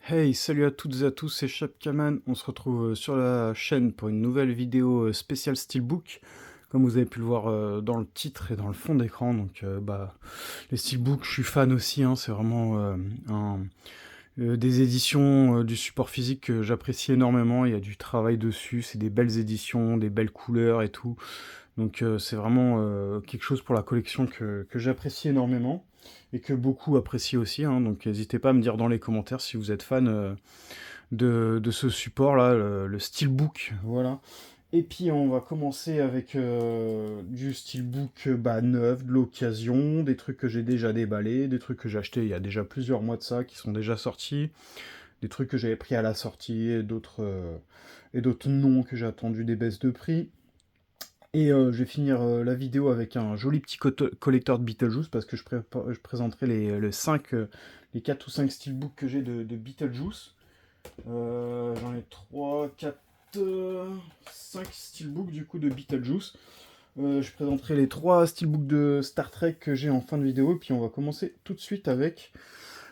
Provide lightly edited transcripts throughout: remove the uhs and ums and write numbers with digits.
Hey, salut à toutes et à tous, c'est Chapkaman. On se retrouve sur la chaîne pour une nouvelle vidéo spéciale Steelbook. Comme vous avez pu le voir dans le titre et dans le fond d'écran, les Steelbooks, je suis fan aussi, hein, c'est vraiment des éditions du support physique que j'apprécie énormément. Il y a du travail dessus, c'est des belles éditions, des belles couleurs et tout. C'est vraiment quelque chose pour la collection que j'apprécie énormément et que beaucoup apprécient aussi, hein. Donc n'hésitez pas à me dire dans les commentaires si vous êtes fan de ce support-là, le Steelbook, voilà. Et puis on va commencer avec du Steelbook neuf, de l'occasion, des trucs que j'ai déjà déballés, des trucs que j'ai achetés il y a déjà plusieurs mois de ça, qui sont déjà sortis, des trucs que j'avais pris à la sortie, et d'autres non que j'ai attendu des baisses de prix. Et je vais finir la vidéo avec un joli petit collecteur de Beetlejuice parce que je présenterai les 4 ou 5 steelbooks que j'ai de Beetlejuice. J'en ai 3, 4, 5 steelbooks du coup de Beetlejuice. Je présenterai les 3 steelbooks de Star Trek que j'ai en fin de vidéo. Et puis on va commencer tout de suite avec...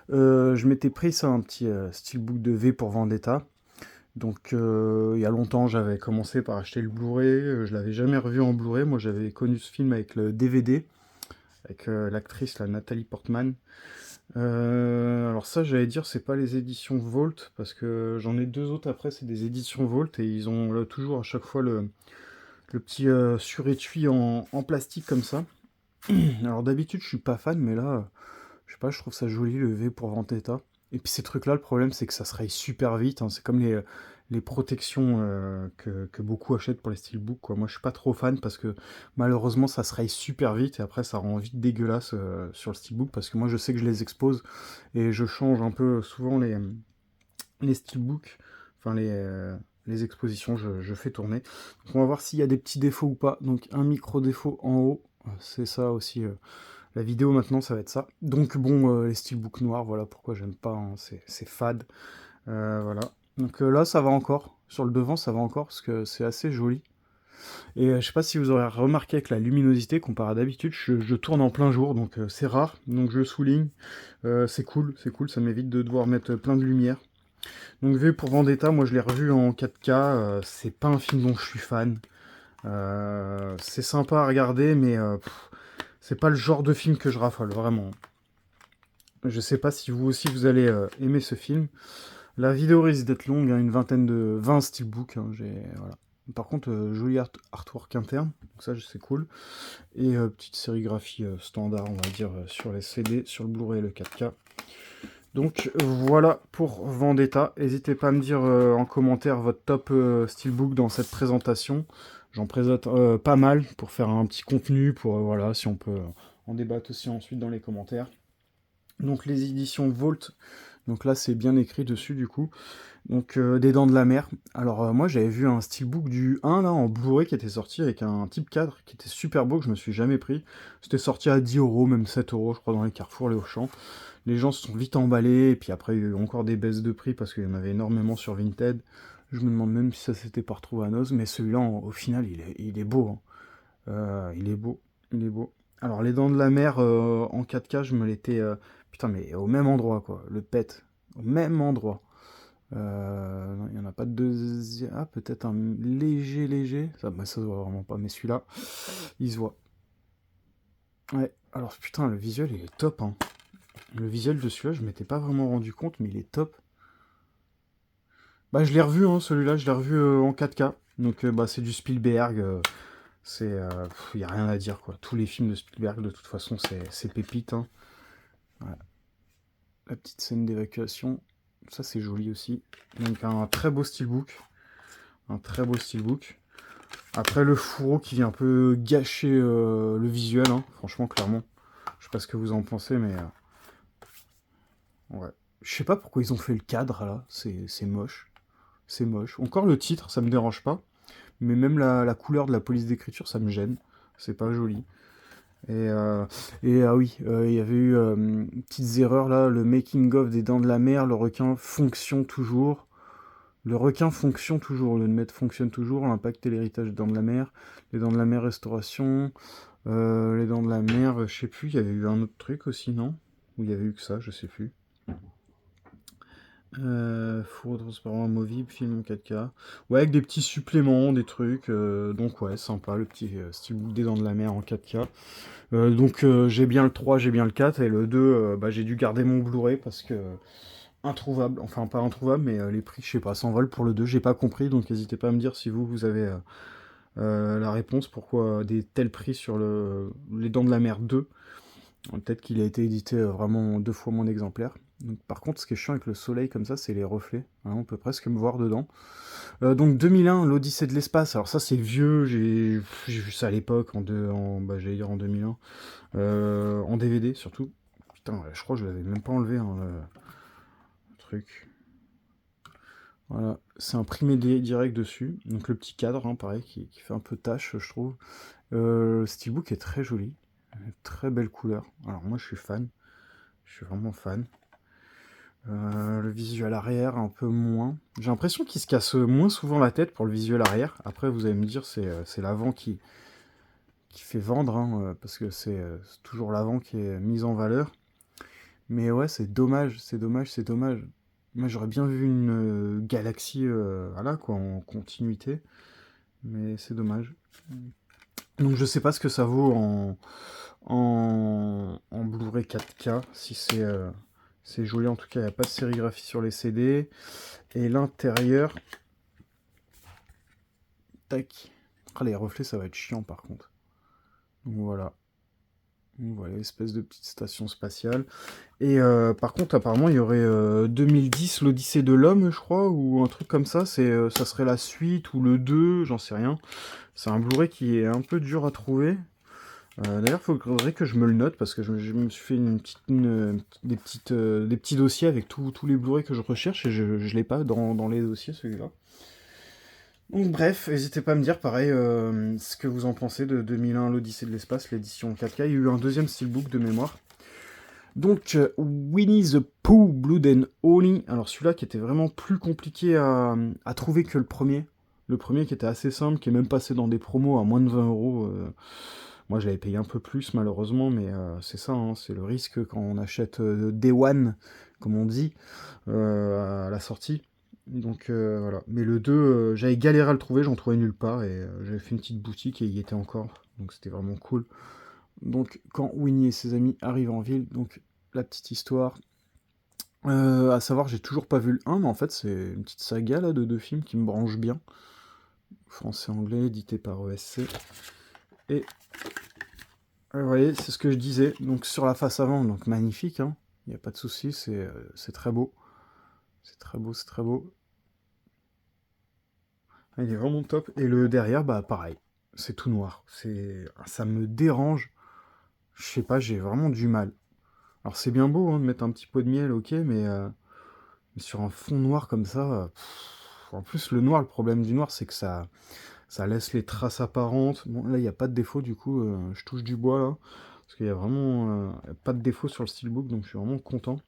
je m'étais pris ça, un petit steelbook de V pour Vendetta. Il y a longtemps, j'avais commencé par acheter le Blu-ray. Je l'avais jamais revu en Blu-ray. Moi, j'avais connu ce film avec le DVD, avec l'actrice, la Nathalie Portman. Alors ça, j'allais dire, c'est pas les éditions Vault, parce que j'en ai deux autres après, c'est des éditions Vault, et ils ont là, toujours à chaque fois le petit surétui en plastique comme ça. Alors d'habitude, je suis pas fan, mais là, je sais pas, je trouve ça joli, le V pour Vendetta. Et puis ces trucs-là, le problème, c'est que ça se raye super vite, hein. C'est comme les protections que beaucoup achètent pour les steelbooks, quoi. Moi, je suis pas trop fan parce que malheureusement, ça se raye super vite et après, ça rend vite dégueulasse sur le steelbook parce que moi, je sais que je les expose et je change un peu souvent les steelbooks, enfin les expositions, je fais tourner. Donc, on va voir s'il y a des petits défauts ou pas. Donc, un micro défaut en haut, c'est ça aussi. La vidéo maintenant, ça va être ça. Donc bon, les steelbooks noirs, voilà pourquoi j'aime pas, hein, c'est fade. Voilà. Là, ça va encore. Sur le devant, ça va encore parce que c'est assez joli. Et je sais pas si vous aurez remarqué avec la luminosité, comparé à d'habitude, je tourne en plein jour, donc c'est rare, donc je souligne. C'est cool, ça m'évite de devoir mettre plein de lumière. Donc V pour Vendetta, moi je l'ai revu en 4K, c'est pas un film dont je suis fan. C'est sympa à regarder, mais c'est pas le genre de film que je raffole, vraiment. Je sais pas si vous aussi vous allez aimer ce film. La vidéo risque d'être longue, hein, une vingtaine de 20 steelbooks, hein, voilà. Par contre, joli artwork interne, donc ça c'est cool. Et petite sérigraphie standard, on va dire, sur les CD, sur le Blu-ray et le 4K. Donc voilà pour Vendetta. N'hésitez pas à me dire en commentaire votre top steelbook dans cette présentation. J'en présente pas mal pour faire un petit contenu, pour voilà, si on peut en débattre aussi ensuite dans les commentaires. Donc les éditions Vault, donc là c'est bien écrit dessus du coup. Donc des Dents de la Mer. Alors moi j'avais vu un steelbook du 1 là en Blu-ray qui était sorti avec un type cadre qui était super beau que je me suis jamais pris. C'était sorti à 10 €, même 7 € je crois dans les Carrefour, les Auchan. Les gens se sont vite emballés et puis après il y a eu encore des baisses de prix parce qu'il y en avait énormément sur Vinted. Je me demande même si ça s'était pas retrouvé à Noz, mais celui-là au final il est beau, hein. Il est beau, il est beau. Alors les Dents de la Mer en 4K, je me l'étais... putain, mais au même endroit, quoi. Le pet. Au même endroit. Il n'y en a pas de deuxième... Ah, peut-être un léger. Ça se voit vraiment pas, mais celui-là, il se voit. Ouais, alors putain, le visuel, il est top, hein. Le visuel de celui-là, je m'étais pas vraiment rendu compte, mais il est top. Bah, je l'ai revu, hein, celui-là, je l'ai revu en 4K. C'est du Spielberg. Y a rien à dire, quoi. Tous les films de Spielberg, de toute façon, c'est pépite, hein. Voilà. La petite scène d'évacuation, ça c'est joli aussi. Donc un très beau steelbook. Un très beau steelbook. Après le fourreau qui vient un peu gâcher le visuel, hein, franchement, clairement. Je sais pas ce que vous en pensez, mais... ouais. Je sais pas pourquoi ils ont fait le cadre, là. C'est moche. C'est moche. Encore le titre, ça me dérange pas. Mais même la couleur de la police d'écriture, ça me gêne. C'est pas joli. Et, euh, ah oui, il y avait eu petites erreurs là, le making of des Dents de la Mer, le requin fonctionne toujours. Le requin fonctionne toujours, le net fonctionne toujours, l'impact et l'héritage des Dents de la Mer, les Dents de la Mer restauration, les Dents de la Mer, je sais plus, il y avait eu un autre truc aussi, non? Ou il y avait eu que ça, je sais plus. Four transparent amovible, film en 4K. Ouais, avec des petits suppléments, des trucs. Donc ouais, sympa, le petit steelbook des Dents de la Mer en 4K. Donc j'ai bien le 3, j'ai bien le 4, et le 2, bah, j'ai dû garder mon Blu-ray parce que introuvable, enfin pas introuvable, mais les prix, je sais pas, s'envolent pour le 2, j'ai pas compris, donc n'hésitez pas à me dire si vous avez la réponse, pourquoi des tels prix sur les Dents de la Mer 2. Peut-être qu'il a été édité vraiment 2 fois moins d'exemplaires. Donc, par contre, ce qui est chiant avec le soleil comme ça, c'est les reflets. Hein, on peut presque me voir dedans. Donc 2001, l'Odyssée de l'espace. Alors ça, c'est vieux. J'ai vu ça à l'époque, bah, j'allais dire en 2001. En DVD surtout. Putain, ouais, je crois que je l'avais même pas enlevé, hein, le truc. Voilà, c'est imprimé direct dessus. Donc le petit cadre, hein, pareil, qui fait un peu tache, je trouve. Le steelbook est très joli. Très belle couleur. Alors moi, je suis fan. Je suis vraiment fan. Le visuel arrière, un peu moins. J'ai l'impression qu'il se casse moins souvent la tête pour le visuel arrière. Après, vous allez me dire, c'est l'avant qui fait vendre, hein, parce que c'est toujours l'avant qui est mis en valeur. Mais ouais, c'est dommage, c'est dommage, c'est dommage. Moi, j'aurais bien vu une galaxie, voilà, quoi, en continuité. Mais c'est dommage. Donc, je sais pas ce que ça vaut en Blu-ray 4K, si c'est joli. En tout cas, il n'y a pas de sérigraphie sur les CD. Et l'intérieur, tac. Ah, les reflets, ça va être chiant par contre. Donc voilà. Donc voilà, espèce de petite station spatiale. Et par contre, apparemment, il y aurait 2010, l'Odyssée de l'homme, je crois, ou un truc comme ça. Ça serait la suite ou le 2, j'en sais rien. C'est un Blu-ray qui est un peu dur à trouver. D'ailleurs, il faudrait que je me le note parce que je me suis fait des petits dossiers avec tous les Blu-ray que je recherche, et je ne l'ai pas dans les dossiers, celui-là. Donc bref, n'hésitez pas à me dire pareil ce que vous en pensez de 2001, l'Odyssée de l'espace, l'édition 4K. Il y a eu un deuxième steelbook de mémoire. Donc Winnie the Pooh, Blood and Honey. Alors celui-là qui était vraiment plus compliqué à trouver que le premier. Le premier qui était assez simple, qui est même passé dans des promos à moins de 20 euros. Moi je l'avais payé un peu plus malheureusement, mais c'est ça, hein, c'est le risque quand on achète Day One, comme on dit, à la sortie. Donc voilà. Mais le 2, j'avais galéré à le trouver, j'en trouvais nulle part, et j'avais fait une petite boutique et il y était encore. Donc c'était vraiment cool. Donc quand Winnie et ses amis arrivent en ville, donc la petite histoire. À savoir, j'ai toujours pas vu le 1, mais en fait c'est une petite saga là, de 2 films qui me branchent bien. Français-anglais, édité par ESC. Et vous voyez, c'est ce que je disais. Donc sur la face avant, donc magnifique, hein. Il n'y a pas de souci, c'est très beau. C'est très beau, c'est très beau. Il est vraiment top. Et le derrière, bah pareil. C'est tout noir. Ça me dérange. Je sais pas, j'ai vraiment du mal. Alors c'est bien beau, hein, de mettre un petit pot de miel, ok, mais sur un fond noir comme ça, en plus le noir, le problème du noir, c'est que ça laisse les traces apparentes. Bon, là il n'y a pas de défaut, du coup, je touche du bois là, parce qu'il y a vraiment pas de défaut sur le steelbook, donc je suis vraiment content.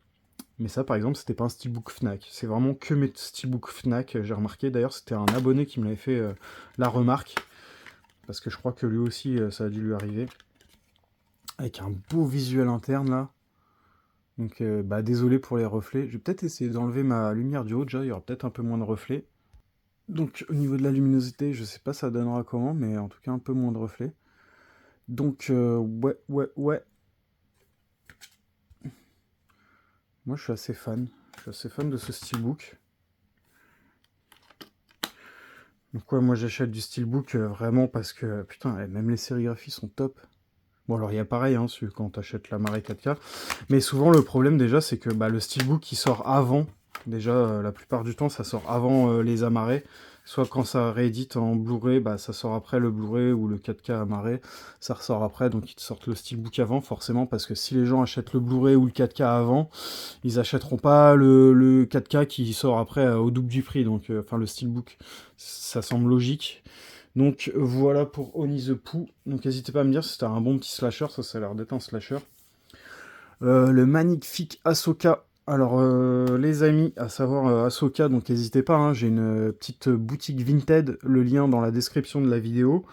Mais ça, par exemple, c'était pas un steelbook Fnac. C'est vraiment que mes steelbooks Fnac, j'ai remarqué. D'ailleurs, c'était un abonné qui me l'avait fait la remarque, parce que je crois que lui aussi, ça a dû lui arriver. Avec un beau visuel interne, là. Donc, bah, désolé pour les reflets. Je vais peut-être essayer d'enlever ma lumière du haut, déjà, il y aura peut-être un peu moins de reflets. Donc, au niveau de la luminosité, je sais pas ça donnera comment, mais en tout cas, un peu moins de reflets. Donc, ouais, ouais, ouais. Moi, je suis assez fan. Je suis assez fan de ce steelbook. Donc ouais, moi j'achète du steelbook vraiment parce que, putain, même les sérigraphies sont top. Bon alors il y a pareil, hein, quand t'achètes la Marée 4K. Mais souvent le problème déjà c'est que bah, le steelbook il sort avant. Déjà la plupart du temps ça sort avant les amarrés. Soit quand ça réédite en Blu-ray, bah, ça sort après le Blu-ray, ou le 4K amarré, ça ressort après, donc ils te sortent le steelbook avant forcément, parce que si les gens achètent le Blu-ray ou le 4K avant, ils achèteront pas le 4K qui sort après au double du prix, donc enfin le steelbook, ça semble logique. Donc voilà pour Oni the Pooh. Donc n'hésitez pas à me dire si c'était un bon petit slasher, ça a l'air d'être un slasher. Le magnifique Ahsoka. Alors les amis, à savoir Ahsoka, donc n'hésitez pas, hein, j'ai une petite boutique Vinted, le lien dans la description de la vidéo.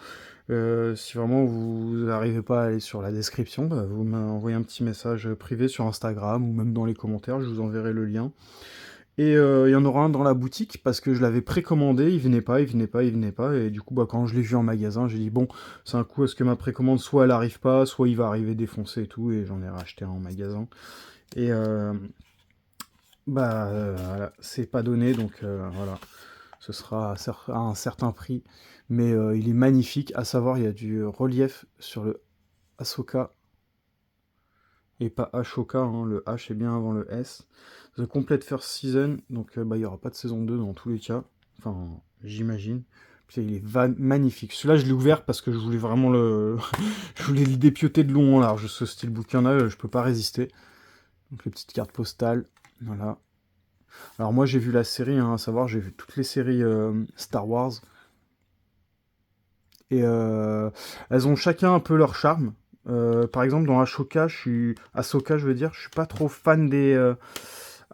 Si vraiment vous n'arrivez pas à aller sur la description, bah, vous m'envoyez un petit message privé sur Instagram ou même dans les commentaires, je vous enverrai le lien. Et il y en aura un dans la boutique parce que je l'avais précommandé, il venait pas, il venait pas, il venait pas. Et du coup, bah, quand je l'ai vu en magasin, j'ai dit bon, c'est un coup, est-ce que ma précommande, soit elle arrive pas, soit il va arriver défoncé et tout. Et j'en ai racheté un en magasin. Et voilà, c'est pas donné, donc voilà, ce sera à un certain prix. Mais il est magnifique, à savoir, il y a du relief sur le Ahsoka et pas Ashoka, hein, le H est bien avant le S. The Complete First Season, donc bah, il n'y aura pas de saison 2 dans tous les cas, enfin j'imagine. Puis, il est magnifique. Celui-là je l'ai ouvert parce que je voulais vraiment le... je voulais le dépioter de long en large, ce style bouquin-là, je peux pas résister. Donc les petites cartes postales, voilà. Alors moi j'ai vu la série, hein, à savoir j'ai vu toutes les séries Star Wars. Et elles ont chacun un peu leur charme. Par exemple, dans Ahsoka, je veux dire, je suis pas trop fan des.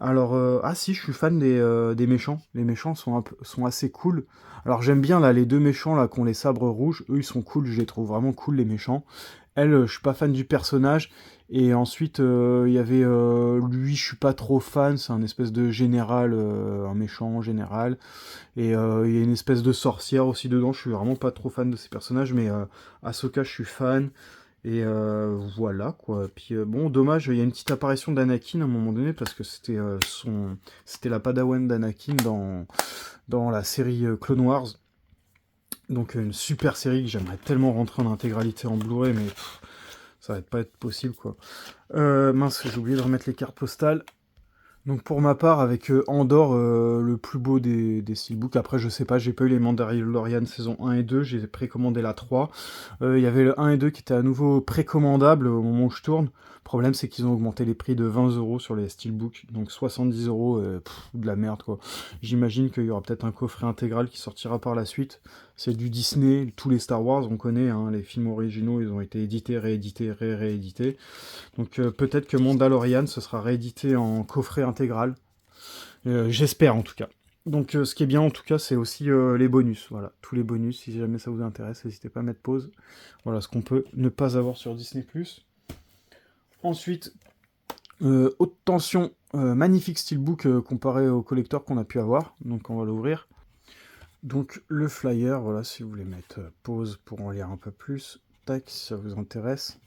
Ah si, je suis fan des méchants. Les méchants sont assez cool. Alors j'aime bien là les deux méchants là qui ont les sabres rouges. Eux ils sont cool, je les trouve vraiment cool les méchants. Elle, je suis pas fan du personnage. Et ensuite il y avait lui, je suis pas trop fan. C'est un espèce de général, un méchant général. Et il y a une espèce de sorcière aussi dedans. Je suis vraiment pas trop fan de ces personnages, mais Ahsoka, je suis fan. Et voilà quoi. Puis bon, dommage, il y a une petite apparition d'Anakin à un moment donné parce que c'était la Padawan d'Anakin dans la série Clone Wars. Donc une super série que j'aimerais tellement rentrer en intégralité en Blu-ray, mais ça va pas être possible quoi. Mince, j'ai oublié de remettre les cartes postales. Donc pour ma part, avec Andor, le plus beau des steelbooks, après je sais pas, j'ai pas eu les Mandalorian saison 1 et 2, j'ai précommandé la 3. Il y avait le 1 et 2 qui étaient à nouveau précommandables au moment où je tourne. Le problème c'est qu'ils ont augmenté les prix de 20€ sur les steelbooks, donc 70€, de la merde quoi. J'imagine qu'il y aura peut-être un coffret intégral qui sortira par la suite. C'est du Disney, tous les Star Wars on connaît, hein, les films originaux ils ont été édités, réédités, réédités. Donc peut-être que Mandalorian ce sera réédité en coffret intégral. J'espère en tout cas. Donc ce qui est bien en tout cas c'est aussi les bonus. Voilà, tous les bonus, si jamais ça vous intéresse, n'hésitez pas à mettre pause. Voilà ce qu'on peut ne pas avoir sur Disney+. Ensuite, haute tension, magnifique steelbook comparé au collector qu'on a pu avoir. Donc on va l'ouvrir. Donc le flyer, voilà, si vous voulez mettre pause pour en lire un peu plus. Tac, si ça vous intéresse.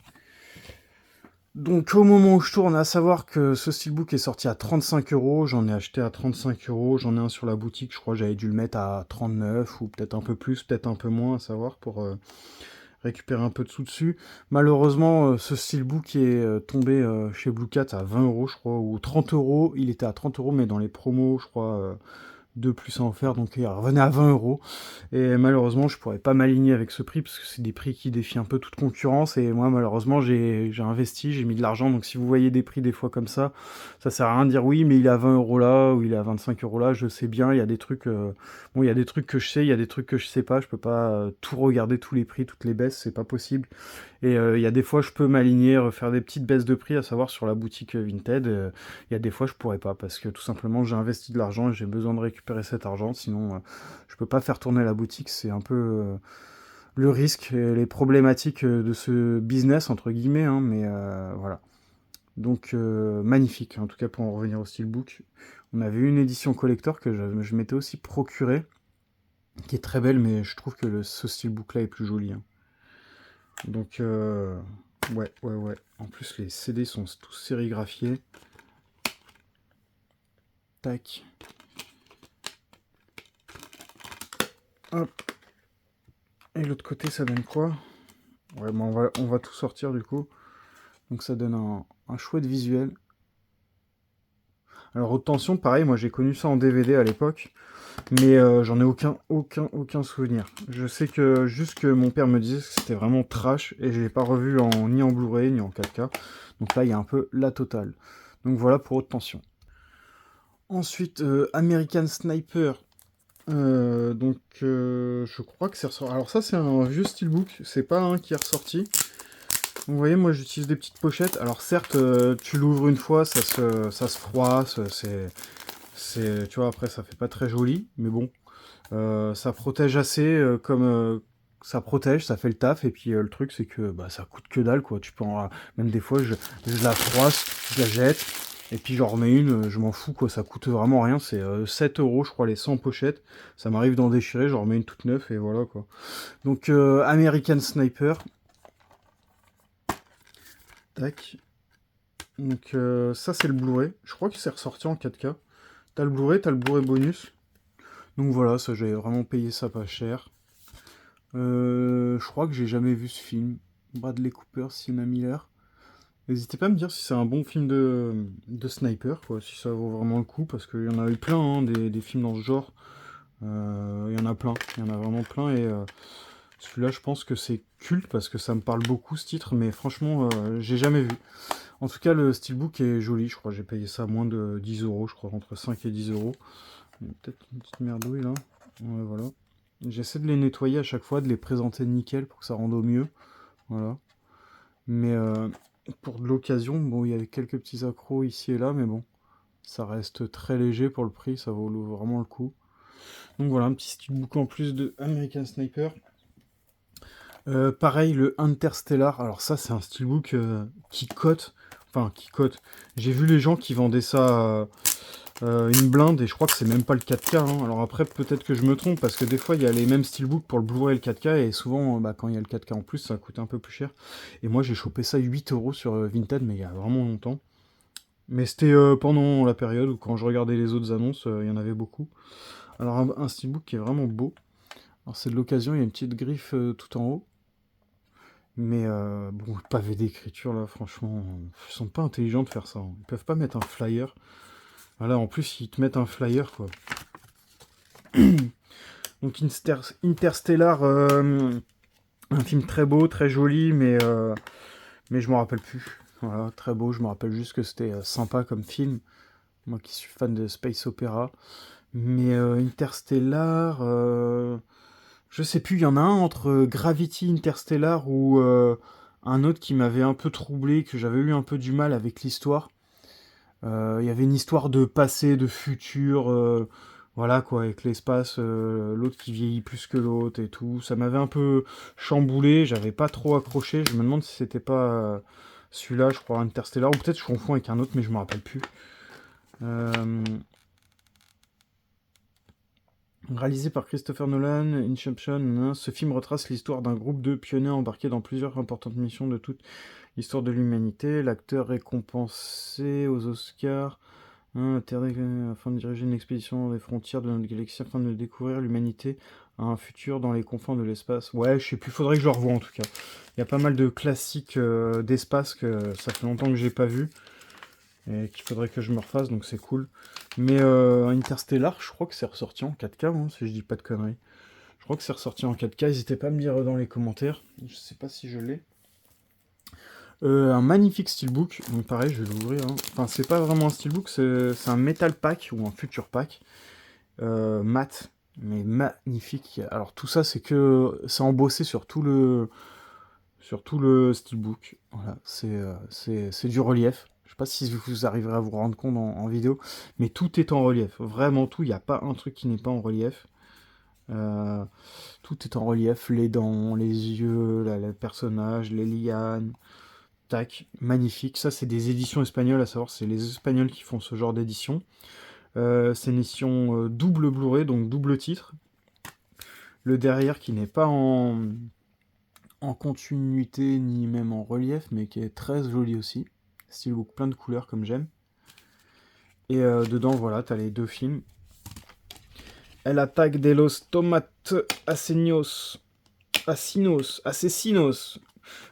Donc au moment où je tourne, à savoir que ce steelbook est sorti à 35€, j'en ai acheté à 35€, j'en ai un sur la boutique, je crois que j'avais dû le mettre à 39, ou peut-être un peu plus, peut-être un peu moins, à savoir, pour récupérer un peu de sous dessus. Malheureusement, ce steelbook est tombé chez Blue Cat à 20€, je crois, ou 30€, il était à 30€, mais dans les promos, je crois, 2 plus à en faire, donc il revenait à 20€. Et malheureusement, je pourrais pas m'aligner avec ce prix, parce que c'est des prix qui défient un peu toute concurrence, et moi, malheureusement, j'ai investi, j'ai mis de l'argent, donc si vous voyez des prix des fois comme ça sert à rien de dire oui, mais il est à 20€ là, ou il est à 25€ là, je sais bien, il y a des trucs, bon, il y a des trucs que je sais, il y a des trucs que je sais pas, je peux pas tout regarder, tous les prix, toutes les baisses, c'est pas possible. Et il y a des fois, je peux m'aligner, refaire des petites baisses de prix, à savoir sur la boutique Vinted. Il y a des fois, je pourrais pas, parce que tout simplement, j'ai investi de l'argent et j'ai besoin de récupérer cet argent. Sinon, je peux pas faire tourner la boutique. C'est un peu le risque et les problématiques de ce business, entre guillemets. Hein, mais voilà. Donc, magnifique. En tout cas, pour en revenir au steelbook. On avait une édition collector que je m'étais aussi procurée, qui est très belle, mais je trouve que ce steelbook-là est plus joli. Hein. Donc, ouais. En plus, les CD sont tous sérigraphiés. Tac. Hop. Et l'autre côté, ça donne quoi? Ouais, bon, on va tout sortir du coup. Donc ça donne un chouette visuel. Alors, haute tension, pareil, moi j'ai connu ça en DVD à l'époque. Mais j'en ai aucun souvenir. Je sais que juste que mon père me disait que c'était vraiment trash et je l'ai pas revu ni en Blu-ray ni en 4K. Donc là, il y a un peu la totale. Donc voilà pour haute tension. Ensuite, American Sniper. Je crois que c'est ressorti. Alors ça, c'est un vieux steelbook. C'est pas un qui est ressorti. Vous voyez, moi j'utilise des petites pochettes. Alors certes, tu l'ouvres une fois, ça se froisse, tu vois, après ça fait pas très joli, mais bon, ça protège assez, ça protège, ça fait le taf, et puis le truc c'est que bah, ça coûte que dalle, quoi. Même des fois, je la froisse, je la jette, Et puis j'en remets une, je m'en fous quoi, ça coûte vraiment rien, c'est 7 euros je crois les 100 pochettes. Ça m'arrive d'en déchirer, j'en remets une toute neuve et voilà quoi. Donc American Sniper. Tac. Donc ça c'est le Blu-ray. Je crois que c'est ressorti en 4K. T'as le Blu-ray bonus. Donc voilà, ça j'avais vraiment payé ça pas cher. Je crois que j'ai jamais vu ce film. Bradley Cooper, Sienna Miller. N'hésitez pas à me dire si c'est un bon film de sniper, quoi, si ça vaut vraiment le coup, parce qu'il y en a eu plein, hein, des films dans ce genre. Il y en a plein, il y en a vraiment plein, et celui-là, je pense que c'est culte, parce que ça me parle beaucoup, ce titre, mais franchement, j'ai jamais vu. En tout cas, le steelbook est joli, je crois, j'ai payé ça à moins de 10 euros, je crois, entre 5 et 10 euros. Peut-être une petite merdouille, là. Ouais, voilà. J'essaie de les nettoyer à chaque fois, de les présenter nickel, pour que ça rende au mieux. Voilà. Mais pour de l'occasion, bon, il y avait quelques petits accros ici et là, mais bon, ça reste très léger pour le prix, ça vaut vraiment le coup. Donc voilà, un petit steelbook en plus de American Sniper. Pareil, le Interstellar, alors ça c'est un steelbook qui cote, enfin qui cote. J'ai vu les gens qui vendaient ça une blinde et je crois que c'est même pas le 4K. Hein. Alors après peut-être que je me trompe parce que des fois il y a les mêmes steelbooks pour le Blu-ray et le 4K et souvent bah, quand il y a le 4K en plus ça coûte un peu plus cher. Et moi j'ai chopé ça 8 euros sur Vinted mais il y a vraiment longtemps. Mais c'était pendant la période où quand je regardais les autres annonces, il y en avait beaucoup. Alors un steelbook qui est vraiment beau. Alors c'est de l'occasion, il y a une petite griffe tout en haut. Mais bon, le pavé d'écriture là, franchement, ils sont pas intelligents de faire ça. Hein. Ils peuvent pas mettre un flyer. Voilà, en plus ils te mettent un flyer quoi. Donc Interstellar, un film très beau, très joli, mais je me rappelle plus. Voilà, très beau, je me rappelle juste que c'était sympa comme film. Moi qui suis fan de space opéra. Mais Interstellar, je sais plus, il y en a un entre Gravity Interstellar ou un autre qui m'avait un peu troublé, que j'avais eu un peu du mal avec l'histoire. Il y avait une histoire de passé, de futur, voilà quoi, avec l'espace, l'autre qui vieillit plus que l'autre et tout. Ça m'avait un peu chamboulé, j'avais pas trop accroché. Je me demande si c'était pas celui-là, je crois, Interstellar, ou peut-être je confonds avec un autre, mais je me rappelle plus. Euh, Réalisé par Christopher Nolan, Inception, ce film retrace l'histoire d'un groupe de pionniers embarqués dans plusieurs importantes missions de toute l'histoire de l'humanité. L'acteur récompensé aux Oscars, afin de diriger une expédition dans les frontières de notre galaxie afin de découvrir l'humanité à un futur dans les confins de l'espace. Ouais, je sais plus, faudrait que je le revoie en tout cas. Il y a pas mal de classiques d'espace que ça fait longtemps que j'ai pas vu et qu'il faudrait que je me refasse, donc c'est cool. Mais Interstellar, je crois que c'est ressorti en 4K, hein, si je dis pas de conneries. Je crois que c'est ressorti en 4K, n'hésitez pas à me dire dans les commentaires, je sais pas si je l'ai. Un magnifique steelbook, donc pareil, je vais l'ouvrir. Hein. Enfin, c'est pas vraiment un steelbook, c'est un metal pack ou un future pack. Mat, mais magnifique. Alors tout ça, c'est embossé sur tout le steelbook. Voilà, c'est du relief. Je sais pas si vous arriverez à vous rendre compte en vidéo, mais tout est en relief. Vraiment tout, il n'y a pas un truc qui n'est pas en relief. Euh, Tout est en relief, les dents, les yeux, le personnage, les lianes. Tac, magnifique. Ça, c'est des éditions espagnoles, à savoir, c'est les Espagnols qui font ce genre d'édition. C'est une édition double Blu-ray, donc double titre. Le derrière qui n'est pas en continuité ni même en relief, mais qui est très joli aussi. Steelbook plein de couleurs comme j'aime. Et dedans, voilà, t'as les deux films. El Ataque de los Tomates Asesinos. Asesinos.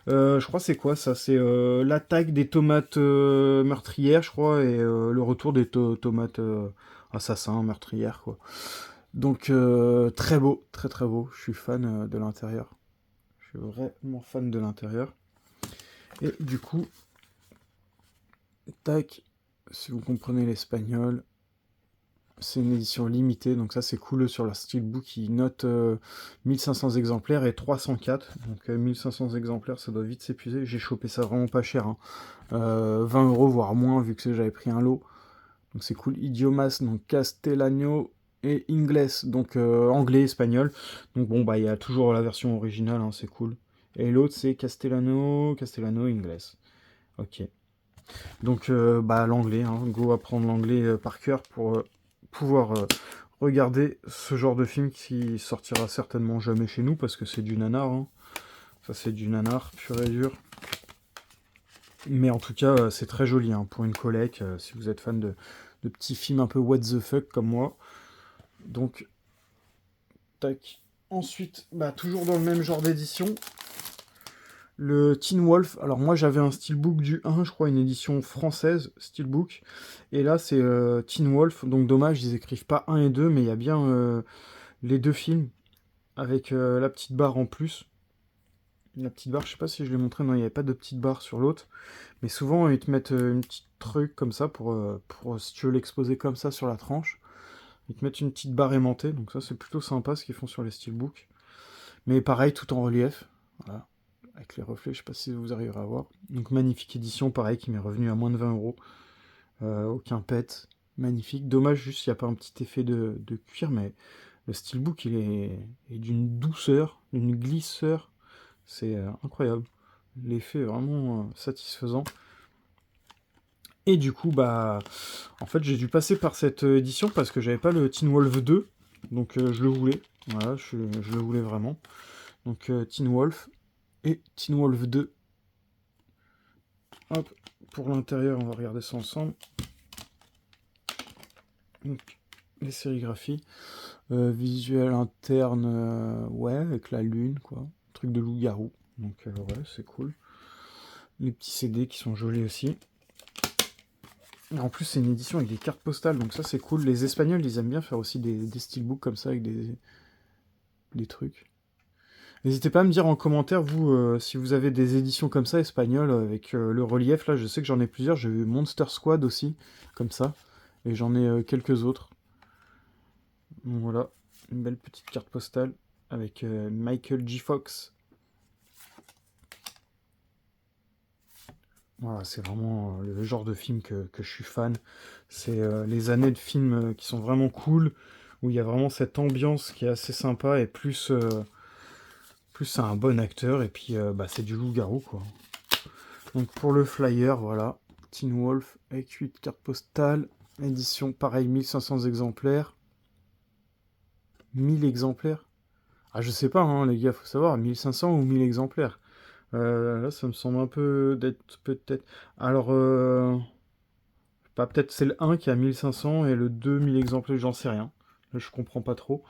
Je crois c'est quoi ça? C'est l'attaque des tomates meurtrières, je crois, et le retour des tomates assassins, meurtrières, quoi. Donc très beau, très très beau. Je suis fan de l'intérieur. Je suis vraiment fan de l'intérieur. Et du coup, tac, si vous comprenez l'espagnol, c'est une édition limitée, donc ça c'est cool sur la steelbook, il note 1500 exemplaires et 304, donc 1500 exemplaires ça doit vite s'épuiser, j'ai chopé ça vraiment pas cher, hein. 20 euros voire moins vu que j'avais pris un lot, donc c'est cool. Idiomas, donc castellano et inglés, donc anglais, espagnol, donc bon bah il y a toujours la version originale, hein, c'est cool, et l'autre c'est castellano, inglés, ok. Donc bah, l'anglais, hein, go apprendre l'anglais par cœur pour pouvoir regarder ce genre de film qui sortira certainement jamais chez nous parce que c'est du nanar, hein. Ça c'est du nanar pur et dur. Mais en tout cas c'est très joli, hein, pour une collecte, si vous êtes fan de petits films un peu what the fuck comme moi. Donc tac. Ensuite, bah, toujours dans le même genre d'édition, le Teen Wolf. Alors moi j'avais un steelbook du 1, je crois, une édition française, steelbook. Et là c'est Teen Wolf, donc dommage, ils écrivent pas 1 et 2, mais il y a bien les deux films, avec la petite barre en plus. La petite barre, je sais pas si je l'ai montré, non, il n'y avait pas de petite barre sur l'autre. Mais souvent ils te mettent une petite truc comme ça pour si tu veux l'exposer comme ça sur la tranche. Ils te mettent une petite barre aimantée, donc ça c'est plutôt sympa ce qu'ils font sur les steelbooks. Mais pareil, tout en relief. Voilà. Avec les reflets, je sais pas si vous arriverez à voir. Donc magnifique édition, pareil, qui m'est revenu à moins de 20 euros. Aucun pet. Magnifique. Dommage juste qu'il n'y a pas un petit effet de cuir, mais le steelbook est d'une douceur, d'une glisseur. C'est incroyable. L'effet est vraiment satisfaisant. Et du coup, bah, en fait, j'ai dû passer par cette édition parce que j'avais pas le Teen Wolf 2. Donc je le voulais. Voilà, je le voulais vraiment. Donc Teen Wolf et Teen Wolf 2. Hop, pour l'intérieur, on va regarder ça ensemble. Donc, les sérigraphies. Visuel interne, ouais, avec la lune, quoi. Truc de loup-garou. Donc, ouais, c'est cool. Les petits CD qui sont jolis aussi. Et en plus, c'est une édition avec des cartes postales, donc ça, c'est cool. Les Espagnols, ils aiment bien faire aussi des steelbooks comme ça, avec des trucs. N'hésitez pas à me dire en commentaire, vous, si vous avez des éditions comme ça, espagnoles, avec le relief. Là, je sais que j'en ai plusieurs. J'ai eu Monster Squad aussi, comme ça. Et j'en ai quelques autres. Donc voilà, une belle petite carte postale avec Michael J. Fox. Voilà, c'est vraiment le genre de film que je suis fan. C'est les années de films qui sont vraiment cool, où il y a vraiment cette ambiance qui est assez sympa, et plus c'est un bon acteur, et puis bah, c'est du loup-garou, quoi. Donc pour le flyer, voilà, Teen Wolf avec 8 cartes postales, édition pareil, 1500 exemplaires. 1000 exemplaires. Ah, je sais pas, hein, les gars, faut savoir, 1500 ou 1000 exemplaires. Là, ça me semble un peu d'être peut-être. Alors, pas peut-être c'est le 1 qui a 1500 et le 2 1000 exemplaires, j'en sais rien. Là, je comprends pas trop.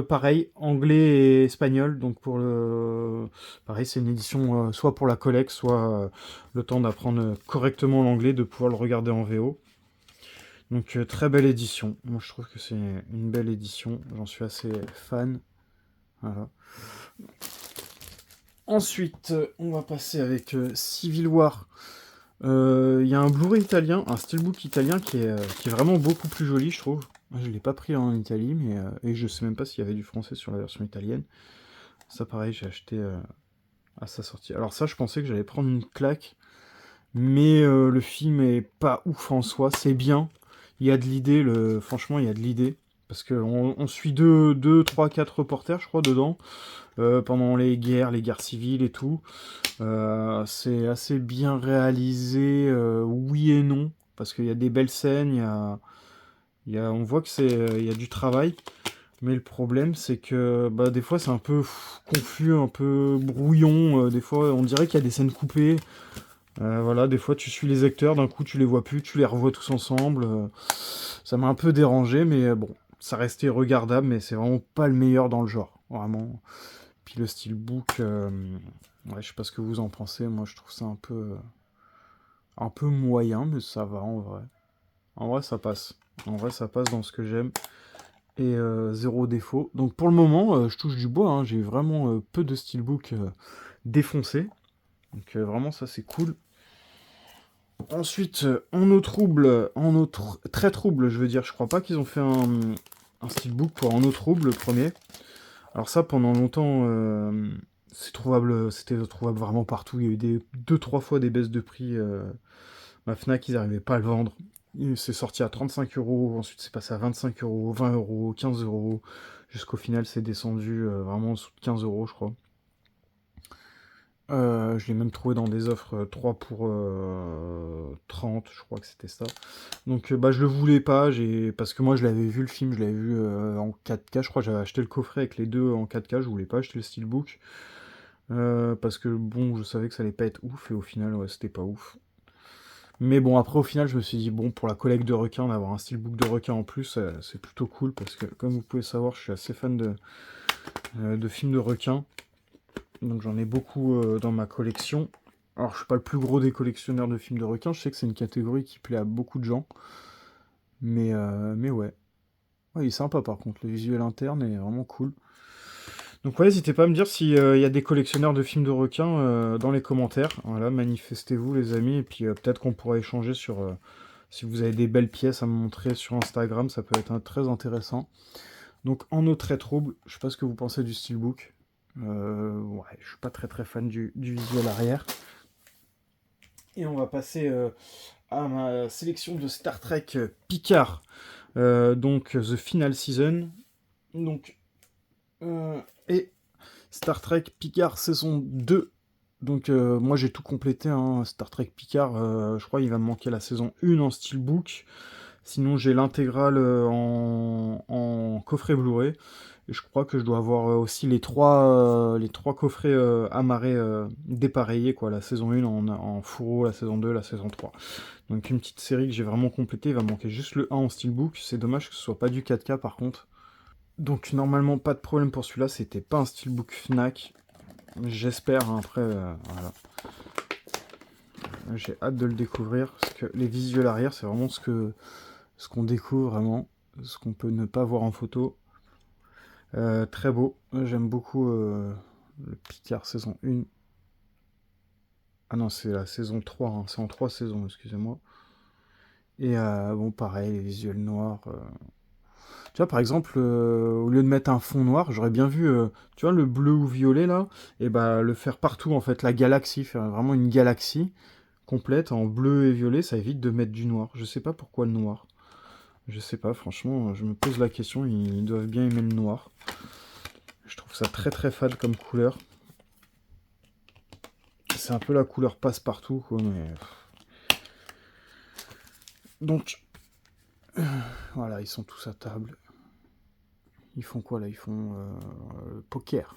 Pareil, anglais et espagnol, donc pour le. Pareil, c'est une édition soit pour la collecte, soit le temps d'apprendre correctement l'anglais, de pouvoir le regarder en VO. Donc, très belle édition. Moi, je trouve que c'est une belle édition. J'en suis assez fan. Voilà. Ensuite, on va passer avec Civil War. Il y a un Blu-ray italien, un steelbook italien qui est vraiment beaucoup plus joli, je trouve. Moi, je ne l'ai pas pris en Italie, mais et je sais même pas s'il y avait du français sur la version italienne. Ça, pareil, j'ai acheté à sa sortie. Alors ça, je pensais que j'allais prendre une claque, mais le film est pas ouf en soi. C'est bien. Il y a de l'idée, franchement, il y a de l'idée. Parce qu'on suit 3, 4 reporters, je crois, dedans, pendant les guerres civiles et tout. C'est assez bien réalisé, oui et non, parce qu'il y a des belles scènes, on voit que il y a du travail, mais le problème c'est que bah, des fois c'est un peu confus, un peu brouillon, des fois on dirait qu'il y a des scènes coupées. Voilà, des fois tu suis les acteurs, d'un coup tu les vois plus, tu les revois tous ensemble. Ça m'a un peu dérangé, mais bon, ça restait regardable, mais c'est vraiment pas le meilleur dans le genre, vraiment. Puis le steelbook, ouais, je sais pas ce que vous en pensez, moi je trouve ça un peu moyen, mais ça va en vrai. En vrai ça passe. En vrai ça passe dans ce que j'aime. Et zéro défaut. Donc pour le moment, je touche du bois, hein, j'ai vraiment peu de steelbook défoncés. Donc vraiment ça c'est cool. Ensuite, en eau trouble, très trouble, je veux dire, je crois pas qu'ils ont fait un steelbook pour en eau trouble, le premier. Alors ça, pendant longtemps, c'était trouvable vraiment partout. Il y a eu 2-3 fois des baisses de prix. Ma Fnac, ils n'arrivaient pas à le vendre. C'est sorti à 35 euros, ensuite c'est passé à 25 euros, 20 euros, 15 euros, jusqu'au final c'est descendu vraiment en dessous de 15 euros, je crois. Je l'ai même trouvé dans des offres 3 pour 30, je crois que c'était ça. Donc bah je le voulais pas, parce que moi je l'avais vu le film, je l'avais vu en 4K, je crois que j'avais acheté le coffret avec les deux en 4K, je voulais pas acheter le steelbook. Parce que bon, je savais que ça allait pas être ouf, et au final, ouais, c'était pas ouf. Mais bon, après, au final, je me suis dit, bon, pour la collecte de requins, d'avoir un steelbook de requins en plus, c'est plutôt cool, parce que, comme vous pouvez savoir, je suis assez fan de films de requins. Donc j'en ai beaucoup dans ma collection. Alors, je suis pas le plus gros des collectionneurs de films de requins, je sais que c'est une catégorie qui plaît à beaucoup de gens. Mais ouais. Ouais, il est sympa, par contre, le visuel interne est vraiment cool. Donc ouais, n'hésitez pas à me dire s'il y a des collectionneurs de films de requins dans les commentaires. Voilà, manifestez-vous les amis, et puis peut-être qu'on pourra échanger sur... si vous avez des belles pièces à me montrer sur Instagram, ça peut être très intéressant. Donc en eau très trouble, je sais pas ce que vous pensez du steelbook. Ouais, je suis pas très fan du visuel arrière. Et on va passer à ma sélection de Star Trek Picard. Donc The Final Season. Donc... et Star Trek Picard saison 2. Donc moi j'ai tout complété, hein. Star Trek Picard, je crois qu'il va me manquer la saison 1 en steelbook. Sinon j'ai l'intégrale en coffret Blu-ray. Et je crois que je dois avoir aussi les trois coffrets amarrés, dépareillés, quoi. La saison 1 en fourreau, la saison 2, la saison 3. Donc une petite série que j'ai vraiment complétée. Il va me manquer juste le 1 en steelbook. C'est dommage que ce soit pas du 4K par contre. Donc normalement pas de problème pour celui-là. C'était pas un steelbook Fnac. J'espère, hein, après, voilà. J'ai hâte de le découvrir, parce que les visuels arrière, c'est vraiment ce qu'on découvre vraiment, ce qu'on peut ne pas voir en photo. Très beau, j'aime beaucoup le Picard saison 1. Ah non, c'est la saison 3, hein. C'est en 3 saisons, excusez-moi. Et bon, pareil, les visuels noirs. Tu vois, par exemple, au lieu de mettre un fond noir, j'aurais bien vu, tu vois, le bleu ou violet là, et bah le faire partout en fait, la galaxie, faire vraiment une galaxie complète en bleu et violet, ça évite de mettre du noir. Je sais pas pourquoi le noir. Je sais pas, franchement, je me pose la question, ils doivent bien aimer le noir. Je trouve ça très fade comme couleur. C'est un peu la couleur passe-partout, quoi, mais... Donc, voilà, ils sont tous à table. Ils font quoi, là? Ils font poker.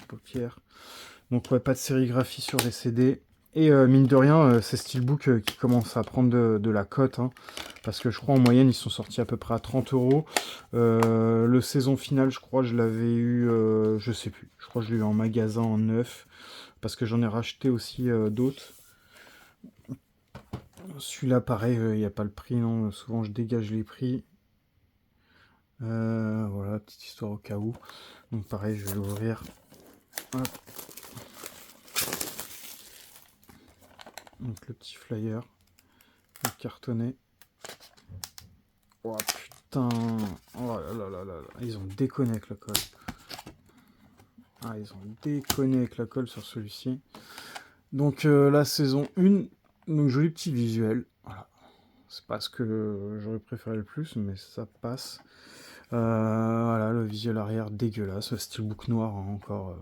Poker. Donc, ouais, pas de sérigraphie sur les CD. Et mine de rien, c'est Steelbook qui commence à prendre de la cote, hein, parce que je crois en moyenne ils sont sortis à peu près à 30 €. Le saison finale, je crois, je l'avais eu, je sais plus, je crois que je l'ai eu en magasin en neuf, parce que j'en ai racheté aussi d'autres. Celui-là, pareil, il n'y a pas le prix, non, souvent je dégage les prix. Voilà, petite histoire au cas où. Donc pareil, je vais l'ouvrir. Hop. Donc le petit flyer, le cartonné. Oh putain, oh là là là là, ils ont déconné avec la colle. Ah, ils ont déconné avec la colle sur celui-ci. Donc la saison 1, donc joli petit visuel. Voilà. C'est pas ce que j'aurais préféré le plus, mais ça passe. Voilà, le visuel arrière dégueulasse, steelbook noir, hein, encore.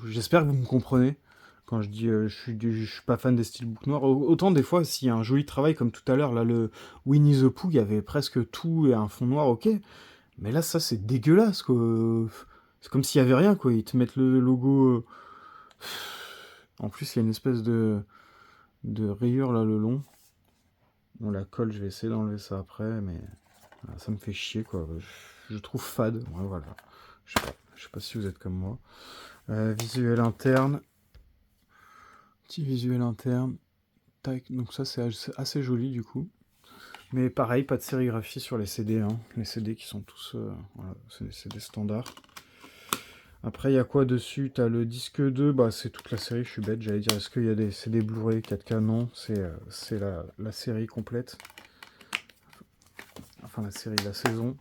J'espère que vous me comprenez quand je dis je suis pas fan des steelbooks noirs. Autant des fois, s'il y a un joli travail comme tout à l'heure, là, le Winnie the Pooh, il y avait presque tout et un fond noir, ok. Mais là, ça, c'est dégueulasse, quoi. C'est comme s'il y avait rien, quoi. Ils te mettent le logo. En plus, il y a une espèce de rayure là le long. Bon, la colle, je vais essayer d'enlever ça après, mais ça me fait chier, quoi. Je trouve fade. Ouais, voilà. Je sais pas si vous êtes comme moi. Visuel interne. Petit visuel interne. Tac. Donc ça, c'est assez joli du coup. Mais pareil, pas de sérigraphie sur les CD. Hein. Les CD qui sont tous... voilà, c'est des CD standards. Après, il y a quoi dessus? T'as le disque 2, bah c'est toute la série, je suis bête. J'allais dire, est-ce qu'il y a des CD Blu-ray 4K? Non, c'est la série complète. Enfin, la saison.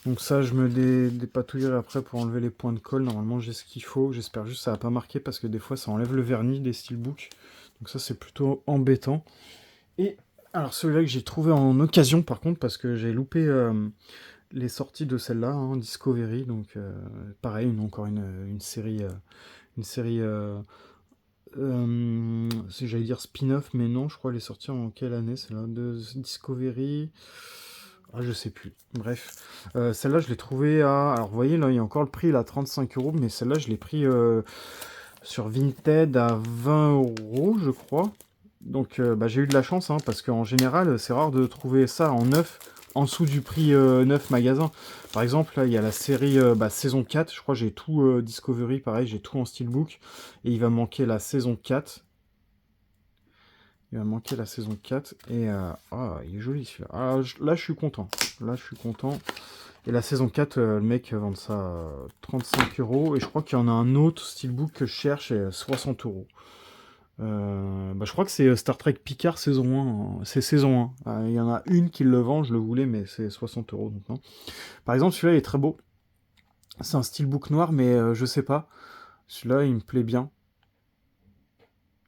Donc ça, je me dépatouillerai après pour enlever les points de colle. Normalement, j'ai ce qu'il faut. J'espère juste que ça va pas marquer parce que des fois, ça enlève le vernis des steelbooks. Donc ça, c'est plutôt embêtant. Et alors, celui-là que j'ai trouvé en occasion, par contre, parce que j'ai loupé les sorties de celle-là, hein, Discovery. Donc pareil, encore une série J'allais dire spin-off, mais non, je crois qu'elle est sortie en quelle année? C'est là de Discovery. Ah, je sais plus. Bref. Celle-là, je l'ai trouvée à. Alors, vous voyez, là, il y a encore le prix, là, 35 €, mais celle-là, je l'ai pris sur Vinted à 20 €, je crois. Donc, bah, j'ai eu de la chance, hein, parce qu'en général, c'est rare de trouver ça en neuf, en dessous du prix neuf magasin. Par exemple, là, il y a la série saison 4. Je crois que j'ai tout Discovery, pareil, j'ai tout en steelbook. Et il va manquer la saison 4. Il va manquer la saison 4. Et ah, il est joli celui-là. Ah, là, je suis content. Là, je suis content. Et la saison 4, le mec vend ça à 35 €. Et je crois qu'il y en a un autre steelbook que je cherche à 60 €. Je crois que c'est Star Trek Picard saison 1. C'est saison 1. Il y en a une qui le vend, je le voulais, mais c'est 60 € donc non. Par exemple, celui-là il est très beau. C'est un steelbook noir, mais je sais pas. Celui-là, il me plaît bien.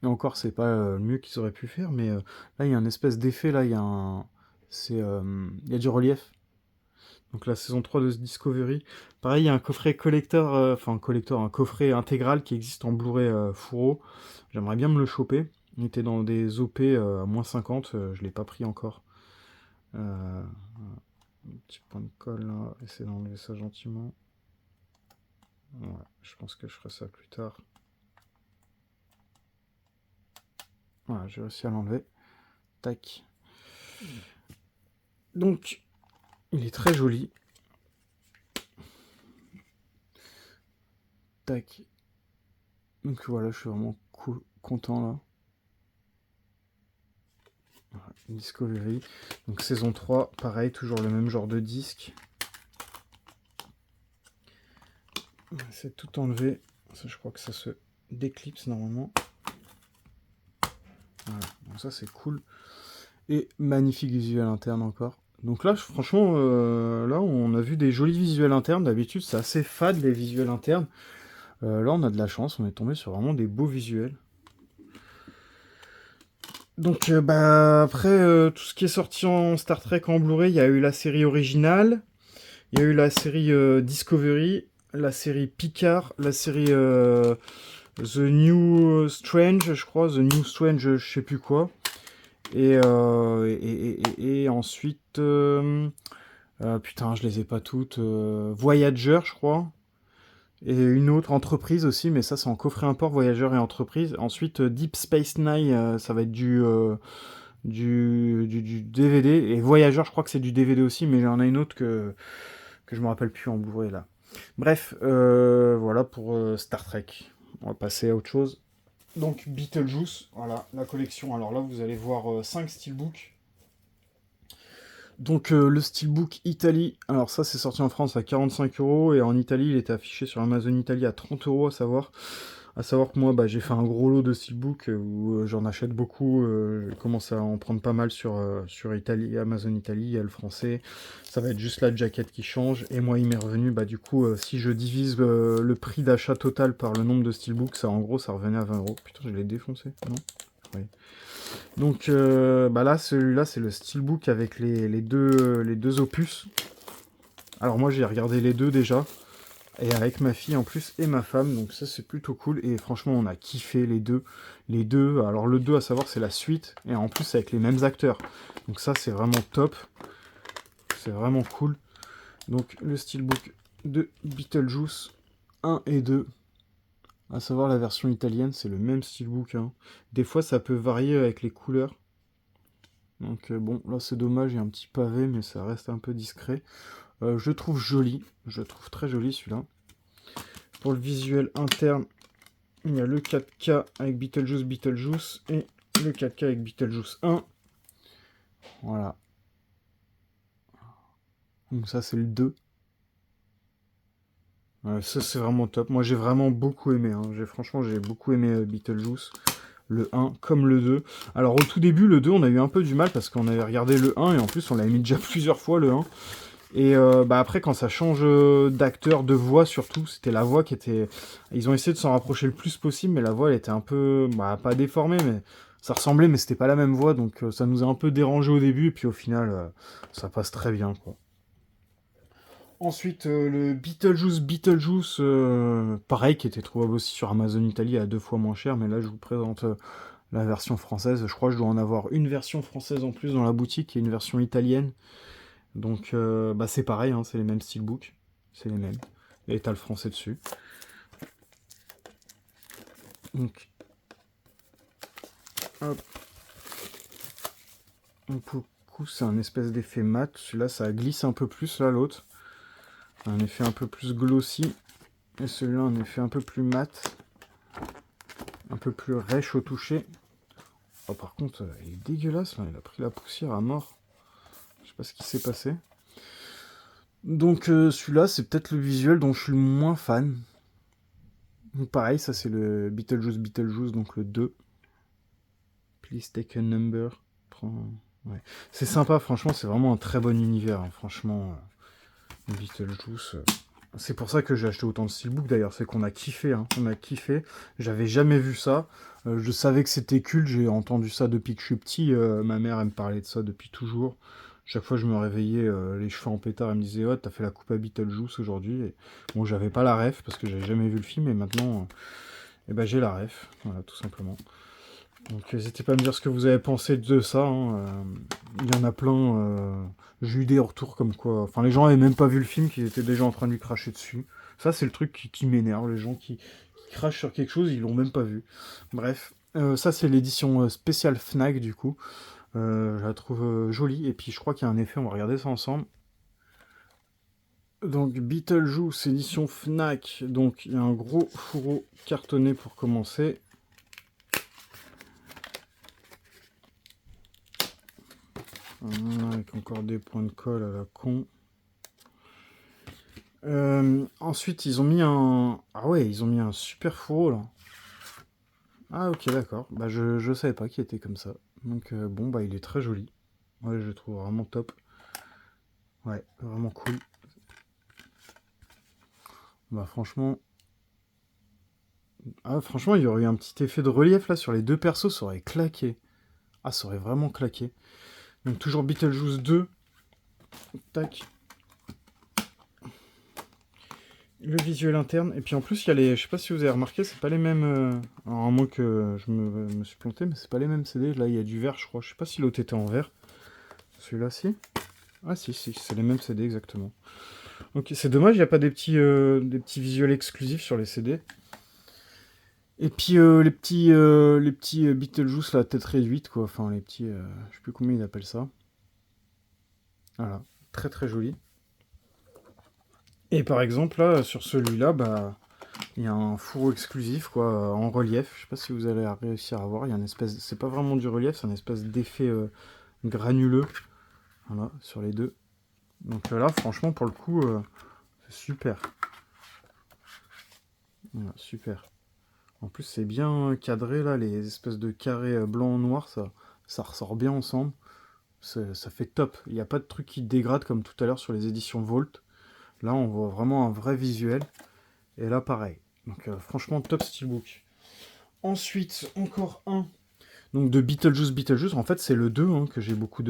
Et encore, c'est pas le mieux qu'ils auraient pu faire, mais là, il y a un espèce d'effet, là, il y a un... il y a du relief. Donc la saison 3 de Discovery. Pareil, il y a un coffret collector, un coffret intégral qui existe en Blu-ray Fourreau. J'aimerais bien me le choper. Il était dans des OP à moins 50, je l'ai pas pris encore. Un petit point de colle là, essayer d'enlever ça gentiment. Ouais, je pense que je ferai ça plus tard. Voilà, j'ai réussi à l'enlever. Tac. Donc, il est très joli. Tac. Donc voilà, je suis vraiment content là. Voilà, Discovery. Donc saison 3, pareil, toujours le même genre de disque. C'est tout enlevé. Ça, je crois que ça se déclipse normalement. Voilà, donc ça c'est cool. Et magnifique visuel interne encore. Donc là, franchement, là on a vu des jolis visuels internes. D'habitude, c'est assez fade les visuels internes. Là, on a de la chance, on est tombé sur vraiment des beaux visuels. Donc, après, tout ce qui est sorti en Star Trek en Blu-ray, il y a eu la série originale, il y a eu la série Discovery, la série Picard, la série The New Strange, je crois, The New Strange, je sais plus quoi. Et ensuite, putain, je les ai pas toutes. Voyager, je crois. Et une autre entreprise aussi, mais ça c'est en coffret import, Voyageur et entreprise. Ensuite, Deep Space Nine, ça va être du DVD. Et Voyageur, je crois que c'est du DVD aussi, mais j'en ai une autre que je me rappelle plus en Blu-ray là. Bref, voilà pour Star Trek. On va passer à autre chose. Donc Beetlejuice, voilà, la collection. Alors là, vous allez voir 5 steelbooks. Donc le steelbook Italie, alors ça c'est sorti en France à 45 € et en Italie il était affiché sur Amazon Italie à 30 € à savoir que moi j'ai fait un gros lot de steelbook où j'en achète beaucoup, je commence à en prendre pas mal sur Italie, Amazon Italie, il y a le français, ça va être juste la jaquette qui change et moi il m'est revenu du coup si je divise le prix d'achat total par le nombre de steelbooks, ça en gros ça revenait à 20 €. Putain je l'ai défoncé, non? Oui. Donc là, celui-là, c'est le steelbook avec les deux opus. Alors moi, j'ai regardé les deux déjà, et avec ma fille en plus, et ma femme, donc ça, c'est plutôt cool. Et franchement, on a kiffé les deux. Les deux, alors le 2, à savoir, c'est la suite, et en plus, avec les mêmes acteurs. Donc ça, c'est vraiment top. C'est vraiment cool. Donc le steelbook de Beetlejuice 1 et 2. À savoir la version italienne, c'est le même steelbook, hein. Des fois, ça peut varier avec les couleurs. Donc bon, là c'est dommage, il y a un petit pavé, mais ça reste un peu discret. Je le trouve joli, je le trouve très joli celui-là. Pour le visuel interne, il y a le 4K avec Beetlejuice et le 4K avec Beetlejuice 1. Voilà. Donc ça c'est le 2. Ça c'est vraiment top. Moi j'ai vraiment beaucoup aimé, hein. Franchement j'ai beaucoup aimé Beetlejuice. Le 1 comme le 2. Alors au tout début, le 2, on a eu un peu du mal parce qu'on avait regardé le 1 et en plus on l'avait mis déjà plusieurs fois le 1. Et après, quand ça change d'acteur, de voix surtout, c'était la voix qui était... Ils ont essayé de s'en rapprocher le plus possible, mais la voix, elle était un peu... pas déformée, mais ça ressemblait, mais c'était pas la même voix, donc ça nous a un peu dérangé au début, et puis au final, ça passe très bien, quoi. Ensuite, le Beetlejuice, pareil, qui était trouvable aussi sur Amazon Italie à 2 fois moins cher, mais là je vous présente la version française. Je crois que je dois en avoir une version française en plus dans la boutique et une version italienne. Donc bah, c'est pareil, hein, c'est les mêmes steelbooks, c'est les mêmes. Et t'as le français dessus. Donc, hop. Donc, pour le coup, c'est un espèce d'effet mat. Celui-là, ça glisse un peu plus, là, l'autre. Un effet un peu plus glossy. Et celui-là, un effet un peu plus mat. Un peu plus rêche au toucher. Oh, par contre, il est dégueulasse, là. Il a pris la poussière à mort. Je sais pas ce qui s'est passé. Donc, celui-là, c'est peut-être le visuel dont je suis le moins fan. Donc, pareil, ça, c'est le Beetlejuice, donc le 2. Please take a number. Ouais. C'est sympa, franchement, c'est vraiment un très bon univers. Hein. Franchement, Beetlejuice. C'est pour ça que j'ai acheté autant de steelbook d'ailleurs, c'est qu'on a kiffé, hein. On a kiffé. J'avais jamais vu ça. Je savais que c'était culte, j'ai entendu ça depuis que je suis petit. Ma mère, elle me parlait de ça depuis toujours. Chaque fois, je me réveillais les cheveux en pétard, elle me disait oh, t'as fait la coupe à Beetlejuice aujourd'hui. Et... Bon, j'avais pas la ref parce que j'avais jamais vu le film, et maintenant, eh ben, j'ai la ref. Voilà, tout simplement. Donc n'hésitez pas à me dire ce que vous avez pensé de ça. Hein. Il y en a plein. J'ai eu des retours comme quoi. Enfin, les gens n'avaient même pas vu le film, qui étaient déjà en train de lui cracher dessus. Ça, c'est le truc qui m'énerve. Les gens qui crachent sur quelque chose, ils l'ont même pas vu. Bref. Ça, c'est l'édition spéciale Fnac, du coup. Je la trouve jolie. Et puis, je crois qu'il y a un effet. On va regarder ça ensemble. Donc, Beetlejuice, édition Fnac. Donc, il y a un gros fourreau cartonné pour commencer. Avec encore des points de colle à la con. Ensuite, ils ont mis un... Ah ouais, ils ont mis un super fourreau, là. Ah ok, d'accord. Bah, je savais pas qu'il était comme ça. Donc, bon, bah, il est très joli. Ouais, je le trouve vraiment top. Ouais, vraiment cool. Bah, franchement... Ah, franchement, il y aurait eu un petit effet de relief, là, sur les deux persos, ça aurait claqué. Ah, ça aurait vraiment claqué. Donc, toujours Beetlejuice 2. Tac. Le visuel interne, et puis en plus il y a les, je sais pas si vous avez remarqué, c'est pas les mêmes, alors à moins que je me suis planté, mais c'est pas les mêmes CD, là il y a du vert je crois, je sais pas si l'autre était en vert, celui-là si, ah si, c'est les mêmes CD exactement. Ok, c'est dommage, il n'y a pas des petits visuels exclusifs sur les CD. Et puis les petits Beetlejuice, la tête réduite quoi, enfin les petits, je sais plus combien ils appellent ça. Voilà, très très joli. Et par exemple là, sur celui-là, bah... Il y a un fourreau exclusif, quoi, en relief. Je sais pas si vous allez réussir à voir. Il y a une espèce... C'est pas vraiment du relief, c'est une espèce d'effet granuleux. Voilà, sur les deux. Donc là, franchement, pour le coup, c'est super. Voilà, super. En plus, c'est bien cadré, là, les espèces de carrés blanc-noir, ça ressort bien ensemble. Ça fait top. Il n'y a pas de truc qui dégrade comme tout à l'heure sur les éditions Volt. Là, on voit vraiment un vrai visuel. Et là, pareil. Donc, franchement, top steelbook. Ensuite, encore un. Donc, de Beetlejuice. En fait, c'est le 2 hein, que j'ai beaucoup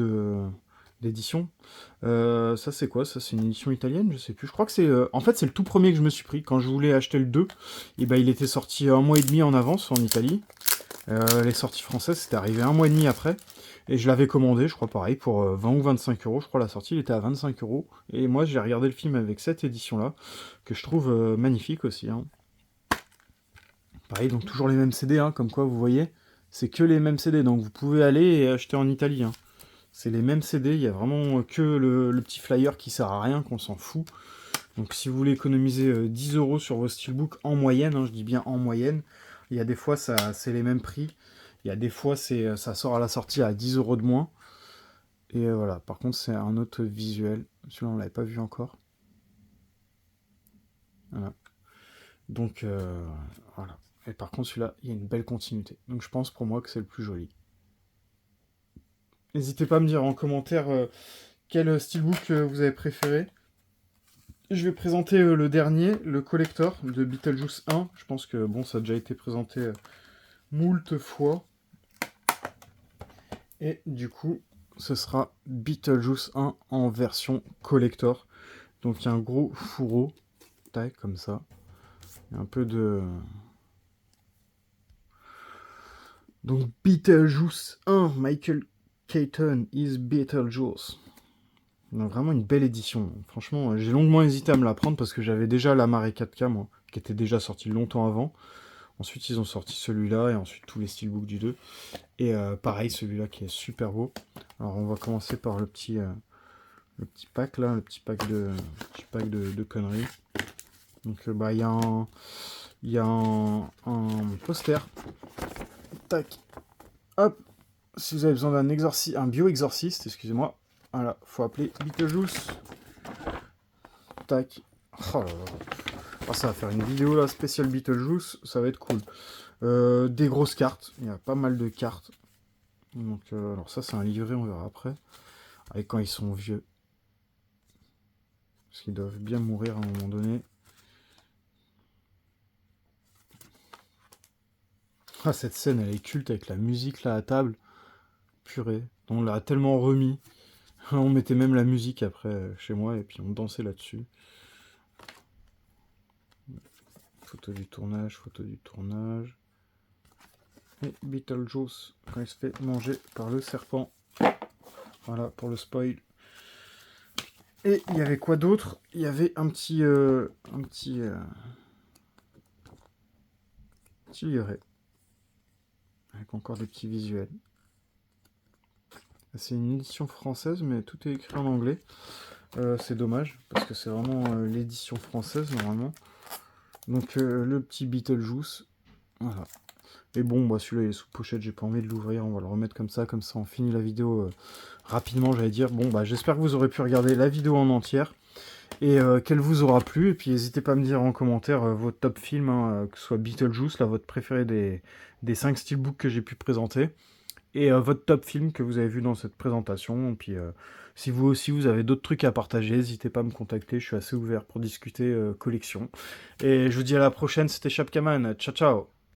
d'éditions. Ça, c'est quoi? Ça, c'est une édition italienne? Je sais plus. Je crois que c'est... En fait, c'est le tout premier que je me suis pris. Quand je voulais acheter le 2, et ben, il était sorti 1 mois et demi en avance en Italie. Les sorties françaises, c'était arrivé 1 mois et demi après. Et je l'avais commandé, je crois pareil, pour 20 ou 25 euros. Je crois la sortie, il était à 25 euros. Et moi, j'ai regardé le film avec cette édition-là, que je trouve magnifique aussi. Hein. Pareil, donc toujours les mêmes CD, hein, comme quoi vous voyez, c'est que les mêmes CD, donc vous pouvez aller et acheter en Italie. Hein. C'est les mêmes CD, il y a vraiment que le petit flyer qui sert à rien, qu'on s'en fout. Donc si vous voulez économiser 10 euros sur vos steelbooks en moyenne, hein, je dis bien en moyenne, il y a des fois c'est les mêmes prix, il y a des fois ça sort à la sortie à 10 euros de moins. Et voilà, par contre c'est un autre visuel, celui-là on l'avait pas vu encore. Voilà. Donc voilà. Et par contre, celui-là, il y a une belle continuité. Donc je pense pour moi que c'est le plus joli. N'hésitez pas à me dire en commentaire quel steelbook vous avez préféré. Je vais présenter le dernier, le collector de Beetlejuice 1. Je pense que bon, ça a déjà été présenté moult fois. Et du coup, ce sera Beetlejuice 1 en version collector. Donc il y a un gros fourreau, tac, comme ça. Il y a un peu de... Donc Beetlejuice 1, Michael Keaton is Beetlejuice. Donc vraiment une belle édition. Franchement, j'ai longuement hésité à me la prendre parce que j'avais déjà la Marée 4K, moi, qui était déjà sorti longtemps avant. Ensuite, ils ont sorti celui-là et ensuite tous les steelbooks du 2. Et pareil, celui-là qui est super beau. Alors, on va commencer par le petit pack là, le petit pack de conneries. Donc, bah, il y a un poster. Tac. Hop. Si vous avez besoin un bio-exorciste, excusez-moi. Voilà, faut appeler Beetlejuice. Tac. Oh là là. Oh, ça va faire une vidéo là, spéciale Beetlejuice, ça va être cool. Des grosses cartes, il y a pas mal de cartes. Donc, alors ça c'est un livret, on verra après. Avec quand ils sont vieux. Parce qu'ils doivent bien mourir à un moment donné. Ah, cette scène elle est culte avec la musique là à table. Purée, on l'a tellement remis. On mettait même la musique après chez moi et puis on dansait là-dessus. Photo du tournage, photo du tournage. Et Beetlejuice quand il se fait manger par le serpent. Voilà pour le spoil. Et il y avait quoi d'autre? Il y avait un petit livret. Avec encore des petits visuels. C'est une édition française, mais tout est écrit en anglais. C'est dommage, parce que c'est vraiment l'édition française, normalement. Donc, le petit Beetlejuice. Voilà. Et bon, bah, celui-là, il est sous pochette, j'ai pas envie de l'ouvrir. On va le remettre comme ça on finit la vidéo rapidement, j'allais dire. Bon, bah, j'espère que vous aurez pu regarder la vidéo en entière. Et qu'elle vous aura plu. Et puis, n'hésitez pas à me dire en commentaire votre top film, hein, que ce soit Beetlejuice, là, votre préféré des 5 steelbooks que j'ai pu présenter. Et votre top film que vous avez vu dans cette présentation. Et puis, si vous aussi vous avez d'autres trucs à partager, n'hésitez pas à me contacter. Je suis assez ouvert pour discuter collection. Et je vous dis à la prochaine. C'était Chapkaman. Ciao, ciao.